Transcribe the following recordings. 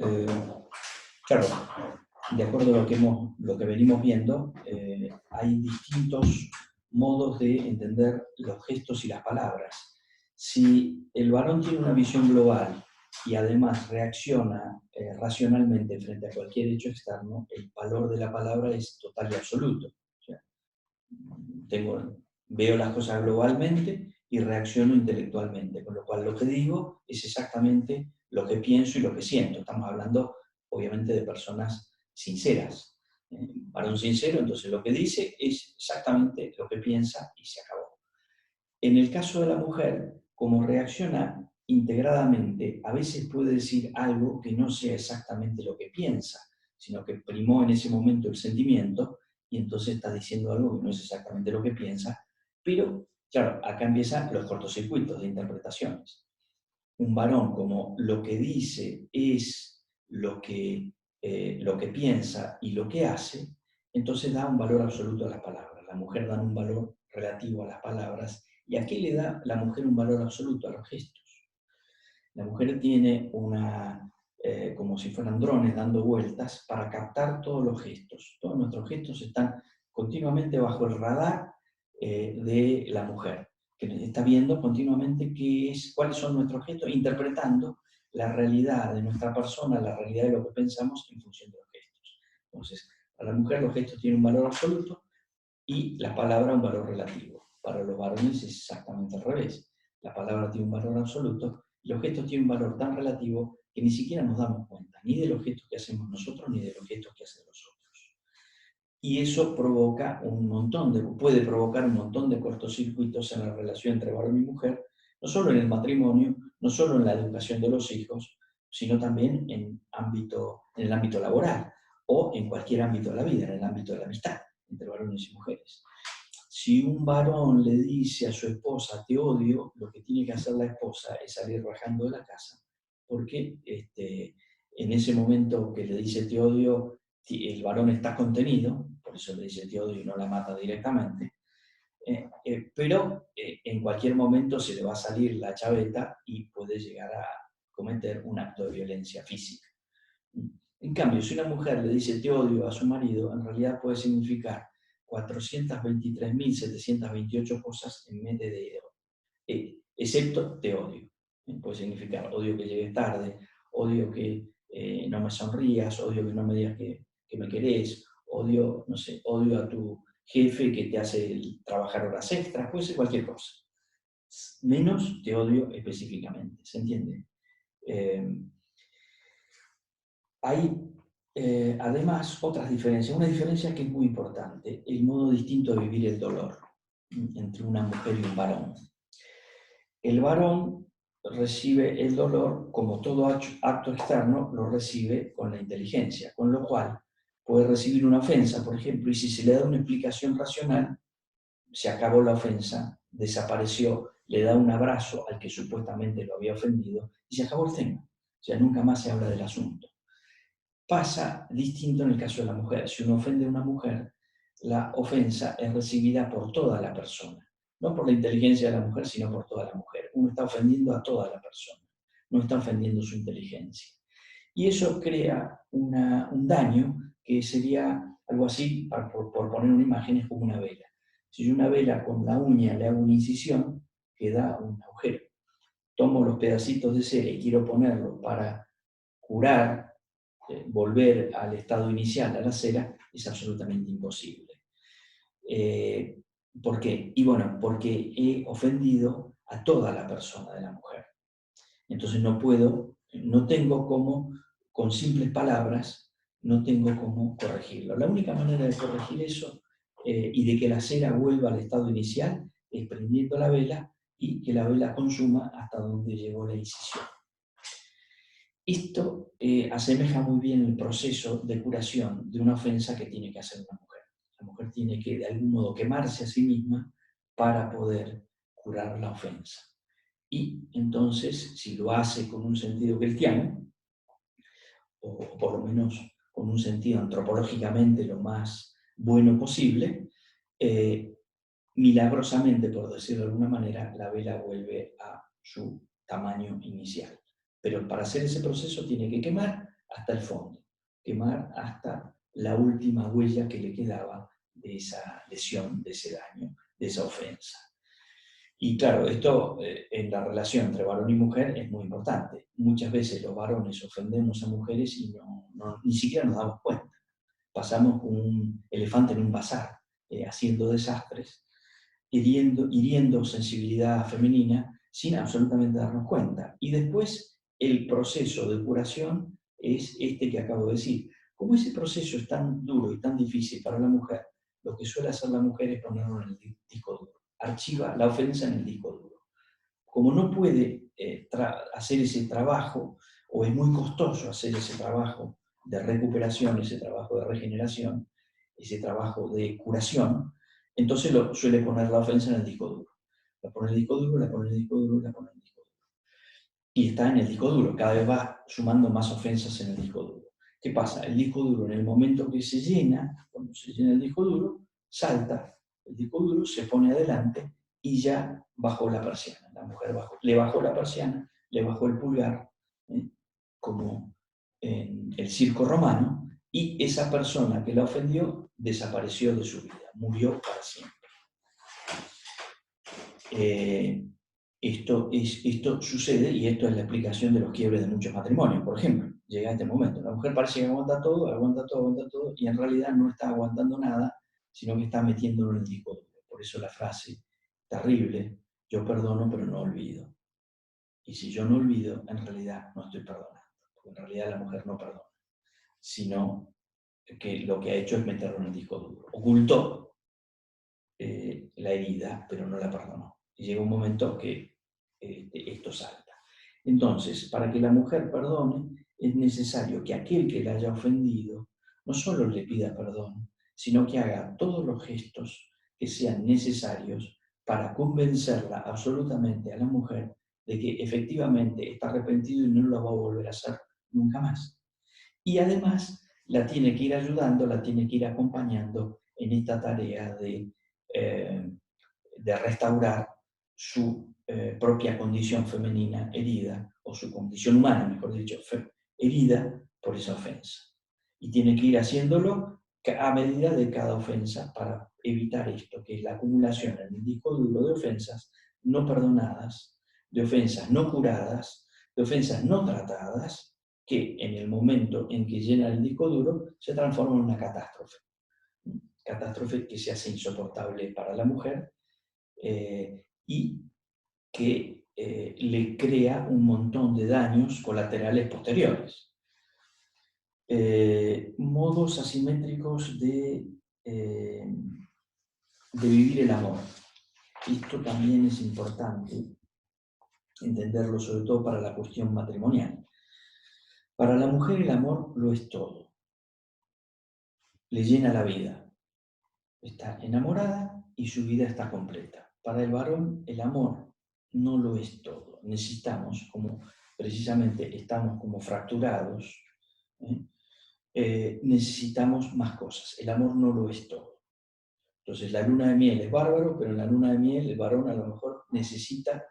Eh, claro, de acuerdo a lo que venimos viendo, hay distintos modos de entender los gestos y las palabras. Si el varón tiene una visión global y además reacciona racionalmente frente a cualquier hecho externo, el valor de la palabra es total y absoluto. O sea, veo las cosas globalmente y reacciono intelectualmente, con lo cual lo que digo es exactamente lo que pienso y lo que siento. Estamos hablando, obviamente, de personas sinceras. Para un sincero, entonces lo que dice es exactamente lo que piensa y se acabó. En el caso de la mujer, como reacciona integradamente, a veces puede decir algo que no sea exactamente lo que piensa, sino que primó en ese momento el sentimiento y entonces está diciendo algo que no es exactamente lo que piensa, pero claro, acá empiezan los cortocircuitos de interpretaciones. Un varón como lo que dice es lo que piensa y lo que hace, entonces da un valor absoluto a las palabras. La mujer da un valor relativo a las palabras. ¿Y a qué le da la mujer un valor absoluto? A los gestos. La mujer tiene como si fueran drones dando vueltas para captar todos los gestos. Todos nuestros gestos están continuamente bajo el radar de la mujer, que está viendo continuamente cuáles son nuestros gestos, interpretando la realidad de nuestra persona, la realidad de lo que pensamos en función de los gestos. Entonces, para la mujer los gestos tienen un valor absoluto y la palabra un valor relativo. Para los varones es exactamente al revés. La palabra tiene un valor absoluto y los gestos tienen un valor tan relativo que ni siquiera nos damos cuenta, ni de los gestos que hacemos nosotros, ni de los gestos que hacen los otros. Y eso puede provocar un montón de cortocircuitos en la relación entre varón y mujer, no solo en el matrimonio, no solo en la educación de los hijos, sino también en el ámbito laboral o en cualquier ámbito de la vida, en el ámbito de la amistad entre varones y mujeres. Si un varón le dice a su esposa te odio, lo que tiene que hacer la esposa es salir rajando de la casa, porque en ese momento que le dice te odio, el varón está contenido, por eso le dice te odio y no la mata directamente, pero en cualquier momento se le va a salir la chaveta y puede llegar a cometer un acto de violencia física. En cambio, si una mujer le dice te odio a su marido, en realidad puede significar 423.728 cosas en vez de excepto te odio. Puede significar odio que llegues tarde, odio que no me sonrías, odio que no me digas que me querés, odio, no sé, odio a tu jefe que te hace trabajar horas extras, puede ser cualquier cosa. Menos te odio específicamente, ¿se entiende? Hay además otras diferencias. Una diferencia que es muy importante, el modo distinto de vivir el dolor entre una mujer y un varón. El varón recibe el dolor, como todo acto externo, lo recibe con la inteligencia, con lo cual puede recibir una ofensa, por ejemplo, y si se le da una explicación racional, se acabó la ofensa, desapareció, le da un abrazo al que supuestamente lo había ofendido y se acabó el tema. O sea, nunca más se habla del asunto. Pasa distinto en el caso de la mujer. Si uno ofende a una mujer, la ofensa es recibida por toda la persona. No por la inteligencia de la mujer, sino por toda la mujer. Uno está ofendiendo a toda la persona, no está ofendiendo su inteligencia. Y eso crea un daño que sería algo así, por poner una imagen, es como una vela. Si yo una vela con la uña le hago una incisión, queda un agujero. Tomo los pedacitos de cera y quiero ponerlo para curar, volver al estado inicial, a la cera, es absolutamente imposible. ¿Por qué? Y bueno, porque he ofendido a toda la persona de la mujer. Entonces no tengo cómo, con simples palabras, no tengo cómo corregirlo. La única manera de corregir eso y de que la cera vuelva al estado inicial es prendiendo la vela y que la vela consuma hasta donde llegó la incisión. Esto asemeja muy bien el proceso de curación de una ofensa que tiene que hacer una mujer. La mujer tiene que, de algún modo, quemarse a sí misma para poder curar la ofensa. Y entonces, si lo hace con un sentido cristiano, o por lo menos con un sentido antropológicamente lo más bueno posible, milagrosamente, por decirlo de alguna manera, la vela vuelve a su tamaño inicial. Pero para hacer ese proceso tiene que quemar hasta el fondo, quemar hasta la última huella que le quedaba de esa lesión, de ese daño, de esa ofensa. Y claro, esto en la relación entre varón y mujer es muy importante. Muchas veces los varones ofendemos a mujeres y ni siquiera nos damos cuenta. Pasamos como un elefante en un bazar, haciendo desastres, hiriendo sensibilidad femenina sin absolutamente darnos cuenta. Y después el proceso de curación es este que acabo de decir. Como ese proceso es tan duro y tan difícil para la mujer, lo que suele hacer la mujer es ponerlo en el disco duro. Archiva la ofensa en el disco duro. Como no puede hacer ese trabajo, o es muy costoso hacer ese trabajo de recuperación, ese trabajo de regeneración, ese trabajo de curación, entonces suele poner la ofensa en el disco duro. La pone en el disco duro, la pone en el disco duro, la pone en el disco duro. Y está en el disco duro, cada vez va sumando más ofensas en el disco duro. ¿Qué pasa? El disco duro, en el momento que se llena, cuando se llena el disco duro, salta el disco duro, se pone adelante y ya bajó la persiana. La mujer le bajó la persiana, le bajó el pulgar, como en el circo romano, y esa persona que la ofendió desapareció de su vida, murió para siempre. Esto sucede, y esto es la explicación de los quiebres de muchos matrimonios. Por ejemplo, llega este momento, la mujer parece que aguanta todo, y en realidad no está aguantando nada, sino que está metiéndolo en el disco duro. Por eso la frase terrible, yo perdono pero no olvido. Y si yo no olvido, en realidad no estoy perdonando, porque en realidad la mujer no perdona, sino que lo que ha hecho es meterlo en el disco duro. Ocultó la herida, pero no la perdonó. Y llega un momento que esto salta. Entonces, para que la mujer perdone, es necesario que aquel que la haya ofendido no solo le pida perdón, sino que haga todos los gestos que sean necesarios para convencerla absolutamente a la mujer de que efectivamente está arrepentido y no lo va a volver a hacer nunca más. Y además la tiene que ir ayudando, la tiene que ir acompañando en esta tarea de restaurar su propia condición femenina herida, o su condición humana, mejor dicho, herida por esa ofensa. Y tiene que ir haciéndolo a medida de cada ofensa para evitar esto, que es la acumulación en el disco duro de ofensas no perdonadas, de ofensas no curadas, de ofensas no tratadas, que en el momento en que llena el disco duro se transforma en una catástrofe. Catástrofe que se hace insoportable para la mujer y que le crea un montón de daños colaterales posteriores. Modos asimétricos de vivir el amor. Esto también es importante entenderlo, sobre todo para la cuestión matrimonial. Para la mujer el amor lo es todo. Le llena la vida. Está enamorada y su vida está completa. Para el varón el amor no lo es todo. Necesitamos, como precisamente estamos como fracturados, necesitamos más cosas. El amor no lo es todo. Entonces la luna de miel es bárbaro, pero en la luna de miel el varón a lo mejor necesita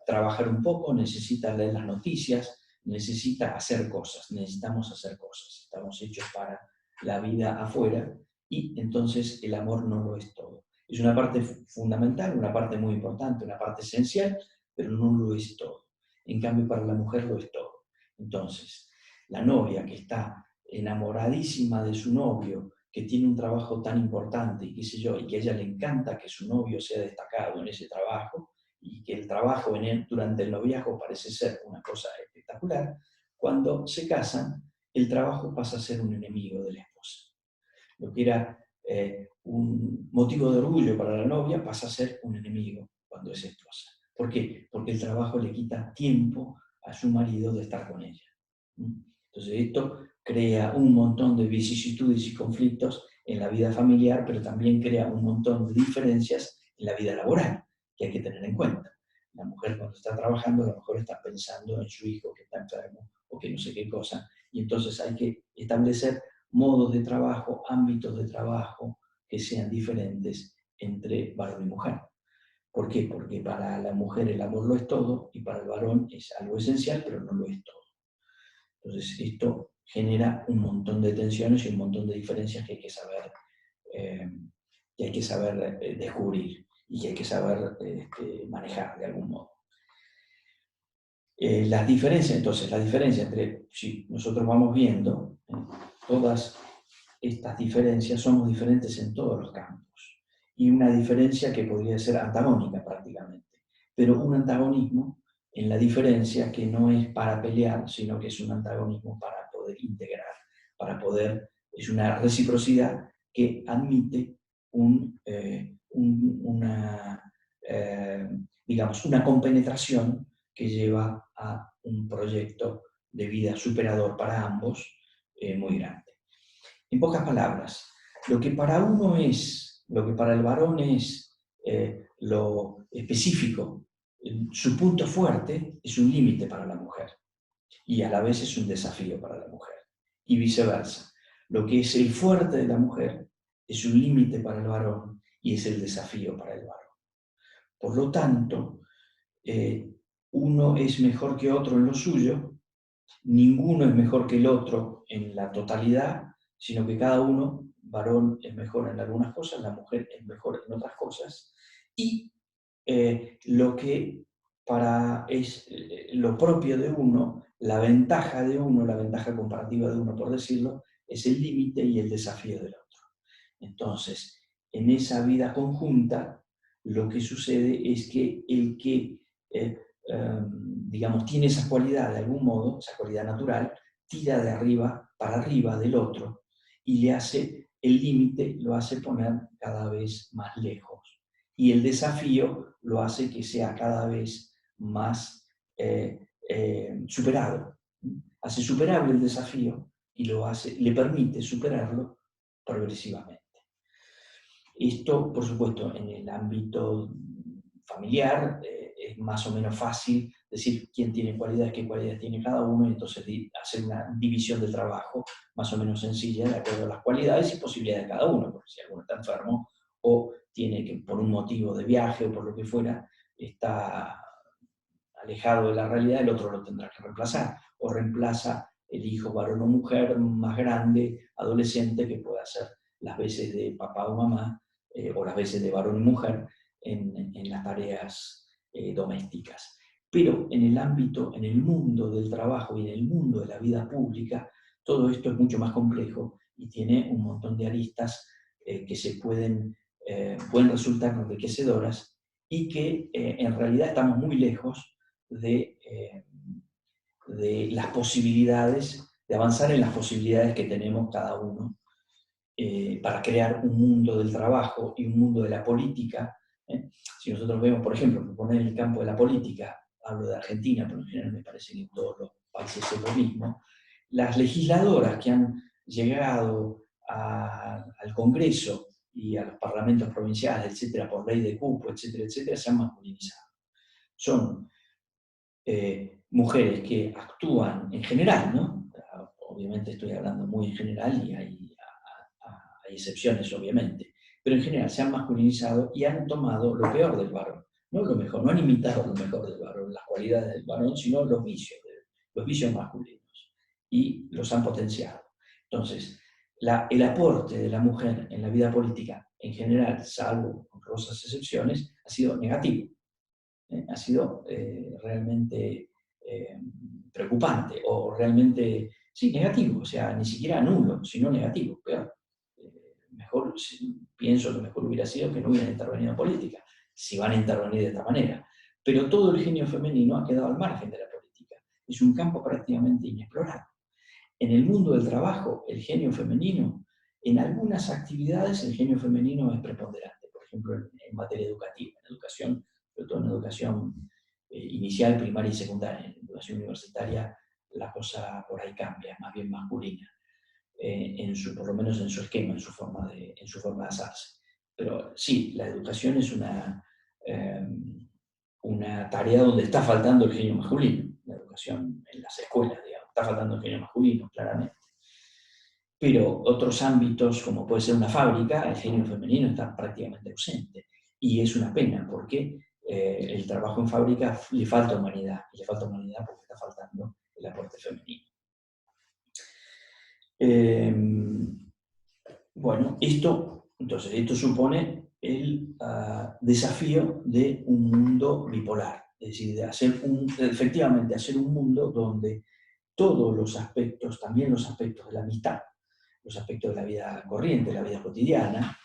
trabajar un poco, necesita leer las noticias, necesita hacer cosas, necesitamos hacer cosas. Estamos hechos para la vida afuera y entonces el amor no lo es todo. Es una parte fundamental, una parte muy importante, una parte esencial, pero no lo es todo. En cambio para la mujer lo es todo. Entonces, la novia que está enamoradísima de su novio, que tiene un trabajo tan importante y qué sé yo, y que a ella le encanta que su novio sea destacado en ese trabajo, y que el trabajo en él durante el noviazgo parece ser una cosa espectacular, cuando se casan, el trabajo pasa a ser un enemigo de la esposa. Lo que era un motivo de orgullo para la novia pasa a ser un enemigo cuando es esposa. ¿Por qué? Porque el trabajo le quita tiempo a su marido de estar con ella. Entonces esto crea un montón de vicisitudes y conflictos en la vida familiar, pero también crea un montón de diferencias en la vida laboral, que hay que tener en cuenta. La mujer cuando está trabajando a lo mejor está pensando en su hijo que está enfermo o que no sé qué cosa, y entonces hay que establecer modos de trabajo, ámbitos de trabajo que sean diferentes entre varón y mujer. ¿Por qué? Porque para la mujer el amor lo es todo y para el varón es algo esencial, pero no lo es todo. Entonces, esto genera un montón de tensiones y un montón de diferencias eh, descubrir y que hay que saber manejar de algún modo. Las diferencias, entonces, la diferencia entre, si nosotros vamos viendo, todas estas diferencias, somos diferentes en todos los campos. Y una diferencia que podría ser antagónica prácticamente, pero un antagonismo en la diferencia que no es para pelear, sino que es un antagonismo para poder integrar, es una reciprocidad que admite eh, digamos, una compenetración que lleva a un proyecto de vida superador para ambos muy grande. En pocas palabras, lo que para uno es, lo que para el varón es lo específico, su punto fuerte es un límite para la mujer y a la vez es un desafío para la mujer. Y viceversa, lo que es el fuerte de la mujer es un límite para el varón y es el desafío para el varón. Por lo tanto, uno es mejor que otro en lo suyo, ninguno es mejor que el otro en la totalidad, sino que cada uno, varón es mejor en algunas cosas, la mujer es mejor en otras cosas, y lo que es lo propio de uno, la ventaja de uno, la ventaja comparativa de uno, por decirlo, es el límite y el desafío del otro. Entonces, en esa vida conjunta, lo que sucede es que el que, digamos, tiene esa cualidad de algún modo, esa cualidad natural, tira de arriba para arriba del otro y le hace el límite, lo hace poner cada vez más lejos. Y el desafío lo hace que sea cada vez más superado. Hace superable el desafío y le permite superarlo progresivamente. Esto, por supuesto, en el ámbito familiar es más o menos fácil decir quién tiene cualidades, qué cualidades tiene cada uno, y entonces hacer una división del trabajo más o menos sencilla de acuerdo a las cualidades y posibilidades de cada uno, porque si alguno está enfermo o tiene que, por un motivo de viaje o por lo que fuera, está alejado de la realidad, el otro lo tendrá que reemplazar, o reemplaza el hijo varón o mujer más grande, adolescente, que pueda hacer las veces de papá o mamá, o las veces de varón y mujer en las tareas domésticas. Pero en el ámbito, en el mundo del trabajo y en el mundo de la vida pública, todo esto es mucho más complejo y tiene un montón de aristas que pueden resultar enriquecedoras y que en realidad estamos muy lejos de las posibilidades, de avanzar en las posibilidades que tenemos cada uno para crear un mundo del trabajo y un mundo de la política. Si nosotros vemos, por ejemplo, poner en el campo de la política, hablo de Argentina, pero en general me parece que en todos los países es lo mismo, las legisladoras que han llegado al Congreso y a los parlamentos provinciales, etcétera, por ley de cupo, etcétera, etcétera, se han masculinizado. Son mujeres que actúan en general, ¿no? Obviamente estoy hablando muy en general y hay excepciones, obviamente, pero en general se han masculinizado y han tomado lo peor del varón, no lo mejor, no han imitado lo mejor del varón, las cualidades del varón, sino los vicios masculinos, y los han potenciado. Entonces, el aporte de la mujer en la vida política, en general, salvo honrosas excepciones, ha sido negativo. Ha sido realmente preocupante o realmente, sí, negativo, o sea, ni siquiera nulo, sino negativo, peor. Mejor, pienso que mejor hubiera sido que no hubieran intervenido en política, si van a intervenir de esta manera. Pero todo el genio femenino ha quedado al margen de la política. Es un campo prácticamente inexplorado. En el mundo del trabajo, el genio femenino, en algunas actividades el genio femenino es preponderante, por ejemplo, en materia educativa, en educación, sobre todo en educación inicial, primaria y secundaria. En educación universitaria la cosa por ahí cambia, más bien masculina, por lo menos en su esquema, en su forma de hacerse. Pero sí, la educación es una tarea donde está faltando el genio masculino, la educación en las escuelas, digamos, está faltando el genio masculino, claramente. Pero otros ámbitos, como puede ser una fábrica, el genio femenino está prácticamente ausente. Y es una pena, porque el trabajo en fábrica le falta humanidad, y le falta humanidad porque está faltando el aporte femenino. Bueno, entonces, esto supone el desafío de un mundo bipolar, es decir, de efectivamente hacer un mundo donde todos los aspectos, también los aspectos de la amistad, los aspectos de la vida corriente, de la vida cotidiana,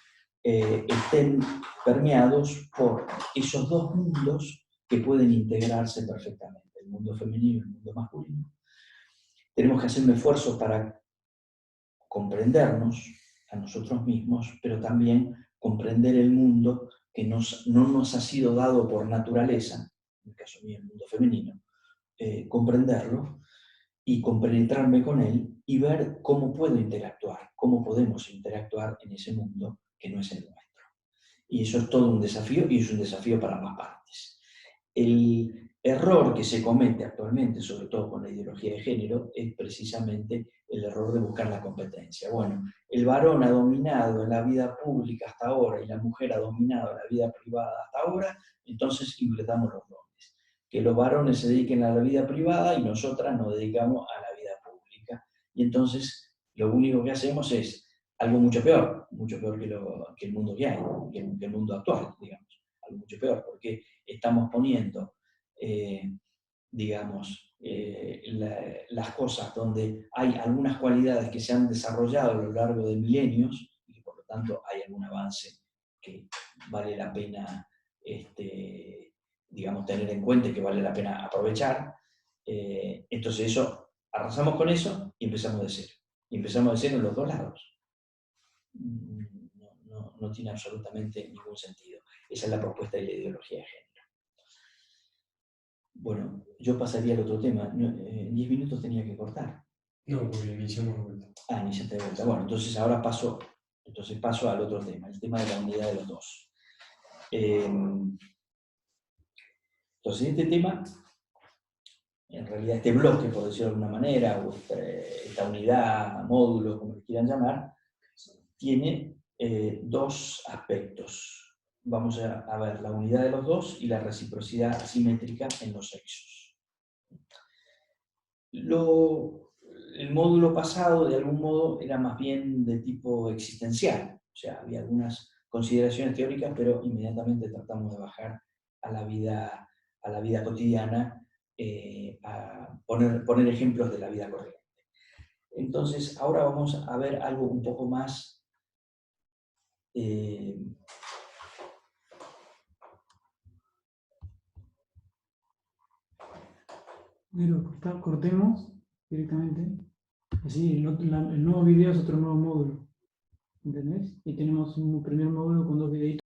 estén permeados por esos dos mundos que pueden integrarse perfectamente, el mundo femenino y el mundo masculino. Tenemos que hacer un esfuerzo para comprendernos a nosotros mismos, pero también comprender el mundo que no nos ha sido dado por naturaleza, en el caso mío el mundo femenino, comprenderlo y compenetrarme con él y ver cómo puedo interactuar, cómo podemos interactuar en ese mundo que no es el nuestro. Y eso es todo un desafío y es un desafío para ambas partes. El error que se comete actualmente, sobre todo con la ideología de género, es precisamente el error de buscar la competencia. Bueno, el varón ha dominado en la vida pública hasta ahora y la mujer ha dominado en la vida privada hasta ahora, entonces invertamos los roles. Que los varones se dediquen a la vida privada y nosotras nos dedicamos a la vida pública. Y entonces lo único que hacemos es algo mucho peor que el mundo que hay, que el mundo actual, digamos. Algo mucho peor, porque estamos poniendo, digamos, las cosas donde hay algunas cualidades que se han desarrollado a lo largo de milenios y que por lo tanto hay algún avance que vale la pena, digamos, tener en cuenta y que vale la pena aprovechar. Entonces eso, arrasamos con eso y empezamos de cero. Y empezamos de cero en los dos lados. No tiene absolutamente ningún sentido. Esa es la propuesta de la ideología de género. Bueno, yo pasaría al otro tema. En 10 minutos tenía que cortar. No, porque iniciamos de vuelta. Iniciaste de vuelta. Bueno, entonces ahora paso al otro tema, el tema de la unidad de los dos. Entonces este tema, en realidad este bloque, por decirlo de alguna manera, o esta unidad, módulo, como le quieran llamar, tiene dos aspectos. Vamos a ver la unidad de los dos y la reciprocidad asimétrica en los sexos. El módulo pasado, de algún modo, era más bien de tipo existencial. O sea, había algunas consideraciones teóricas, pero inmediatamente tratamos de bajar a la vida cotidiana, a poner ejemplos de la vida corriente. Entonces, ahora vamos a ver algo un poco más Pero cortemos directamente. Así, el nuevo video es otro nuevo módulo. ¿Entendés? Y tenemos un primer módulo con 2 videitos.